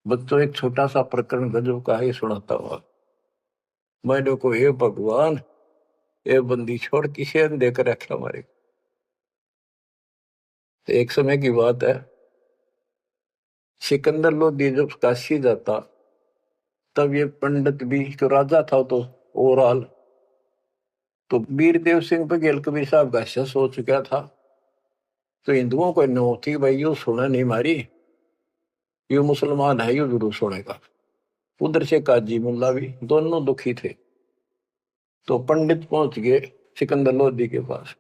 बच्चों एक छोटा सा प्रकरण गजब का ही सुनाता हुआ। मैंने को हे भगवान, ये बंदी छोड़ किसे देकर रखे हमारे। तो एक समय की बात है, सिकंदर लोधी जब काशी जाता तब ये पंडित भी जो राजा था तो ओवरऑल तो वीरदेव सिंह बघेल कबीर साहब का शस हो चुका था। तो हिंदुओं को नो थी भाई यू सुना नहीं मारी, यू मुसलमान है यू जरूर सुनेगा। उधर से काजी मुल्ला भी दोनों दुखी थे। तो पंडित पहुंच गए सिकंदर लोधी के पास।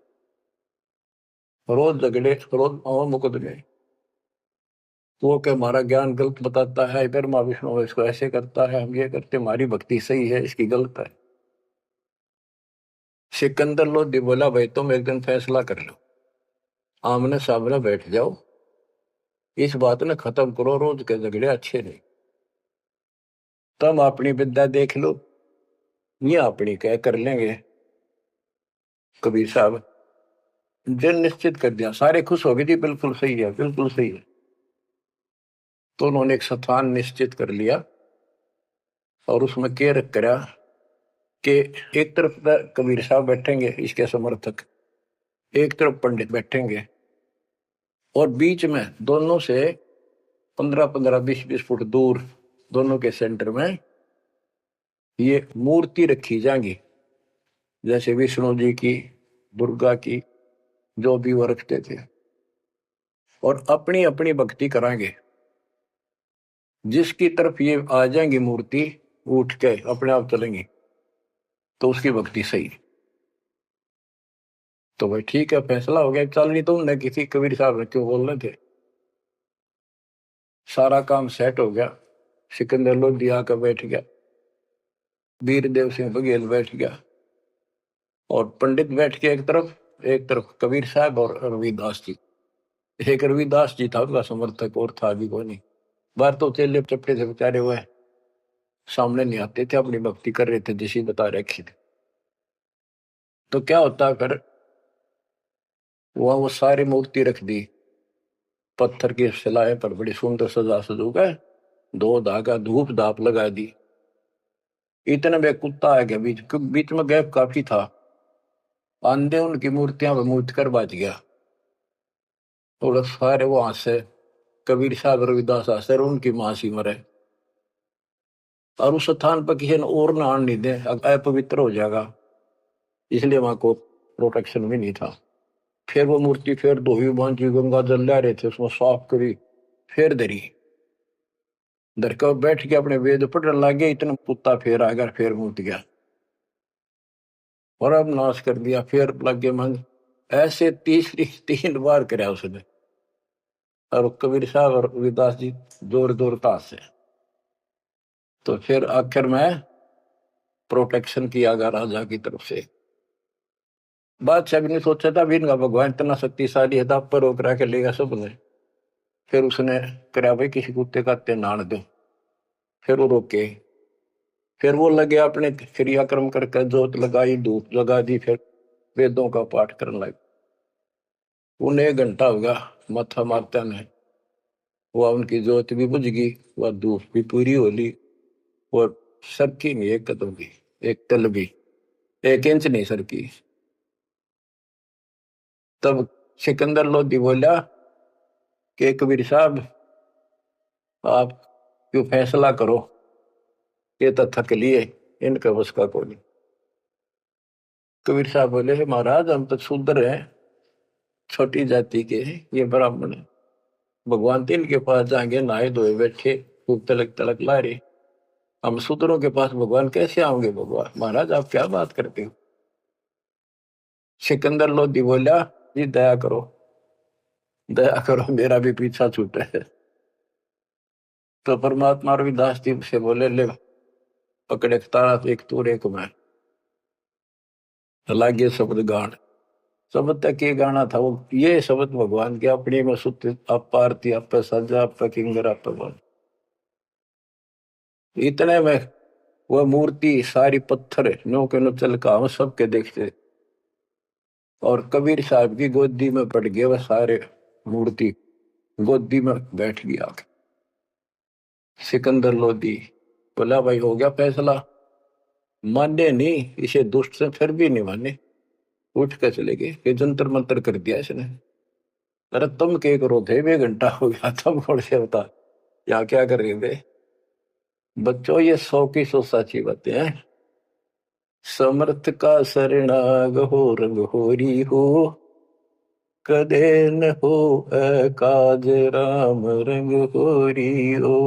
रोज झगड़े रोज और मुकदमे। तो वो क्या हमारा ज्ञान गलत बताता है, इधर माँ विष्णु इसको ऐसे करता है, हम ये करते, हमारी भक्ति सही है इसकी गलत है। सिकंदर लोधी बोला भाई तुम एक दिन फैसला कर लो, आमने सामने बैठ जाओ, इस बात ने खत्म करो, रोज के झगड़े अच्छे नहीं। तुम अपनी विद्या देख लो, ये अपनी क्या कर लेंगे। कबीर साहब दिन निश्चित कर दिया, सारे खुश हो गए जी, बिल्कुल सही है बिल्कुल सही है। तो उन्होंने एक स्थान निश्चित कर लिया और उसमें क्या रख करा कि एक तरफ कबीर साहब बैठेंगे इसके समर्थक, एक तरफ पंडित बैठेंगे और बीच में दोनों से 15-15 20-20 फुट दूर दोनों के सेंटर में ये मूर्ति रखी जाएंगी, जैसे विष्णु जी की, दुर्गा की, जो भी वो रखते थे। और अपनी अपनी भक्ति कराएंगे। जिसकी तरफ ये आ जाएंगी मूर्ति उठ के अपने आप चलेंगी तो उसकी भक्ति सही। तो भाई ठीक है, फैसला हो गया। चल नहीं तुमने किसी कबीर साहब ने क्यों बोल रहे थे। सारा काम सेट हो गया। सिकंदर लोधी आकर बैठ गया, वीरदेव सिंह बघेल बैठ गया और पंडित बैठ के एक तरफ कबीर साहब और रविदास जी। एक रविदास जी था उसका समर्थक, और था भी कोई नहीं। बाहर तो चेले चपटे से बेचारे हुए सामने नहीं आते थे, अपनी भक्ति कर रहे थे जैसी बता रखी थी। तो क्या होता फिर, वहां वो सारी मूर्ति रख दी, पत्थर की शिलाएं पर बड़ी सुंदर सजा सजू गए, दो धागा धूप धाप लगा दी। इतने में कुत्ता आ गया बीच बीच में, गैप काफी था। आंधे उनकी मूर्तियां पर मूर्त कर बाज गया। और सारे वहां से कबीर साहब रविदास आसर उनकी मां सी मरे। और उस स्थान पर किसी ने और ना आने नहीं दे, अपवित्र हो जाएगा, इसलिए वहां को प्रोटेक्शन भी नहीं था। फिर वो मूर्ति फिर धोई बांधी, गंगा जल ला रहे थे उसमें साफ करी, फिर धरी धर कर बैठ के अपने वेद पढ़ने लगे। इतना कुत्ता फिर आ गया, फिर मूर्त गया और अब नाश कर दिया। फिर लगे मन, ऐसे तीसरी 3 बार कराया उसने। और कबीर साहब और रविदास जी जोर जोर ताश से। तो फिर आखिर में प्रोटेक्शन किया गया राजा की तरफ से। बादशाह भी नहीं सोचा था भी इनका भगवान इतना शक्तिशाली है, पर रोक रहा के लेगा सबने। फिर उसने कराया भाई किसी कुत्ते का ते नान दो। फिर वो रोके, फिर वो लगे अपने क्रियाक्रम करके जोत लगाई, धूप लगा दी, फिर वेदों का पाठ करने लगे। उन्हें 1 घंटा होगा माथा मारता ने, वह उनकी जोत भी बुझ गई, वह धूप भी पूरी हो ली। और सरकी नहीं एक कदम भी, एक तल भी, 1 इंच नहीं सरकी। तब सिकंदर लोधी बोला कि कबीर साहब आप क्यों फैसला करो, ये तो थक लिए, इनका बस का कोई नहीं। कबीर साहब बोले महाराज हम तो शूद्र हैं, छोटी जाति के हैं, ये ब्राह्मण है। भगवान तो इनके पास जाएंगे नहाए धोए बैठे, खूब तलक तलक ला रहे, हम शूद्रों के पास भगवान कैसे आओगे। भगवान महाराज आप क्या बात करते हो। सिकंदर लोधी बोला जी दया करो, दया करो, मेरा भी पीछा छूटा है। तो परमात्मा रविदास जी से बोले ले पकड़े तारा, एक तूर एक मैं, लागे शब्द गान। शब्द तक ये गाना था वो, ये शब्द भगवान के अपने में सुत आप आरती आप सजा आप किंगर आप बन। इतने में वह मूर्ति सारी पत्थर नो के नो चल का हम सबके देखते। और कबीर साहब की गोदी में पड़ गए वह सारे मूर्ति, गोदी में बैठ गया। सिकंदर लोधी बोला भाई हो गया फैसला। माने नहीं, इसे दुष्ट से फिर भी नहीं माने, उठ कर चले गए कि जंतर मंतर कर दिया इसने। अरे तुम क्या करो थे, 2 घंटा हो गया, तुम कौन से बता यहाँ क्या कर रहे थे। बच्चों ये 100 की 100 सच्ची बातें हैं। समर्थ का शरणाग हो रंग होरी हो, कदे न हो काज राम रंग होरी हो।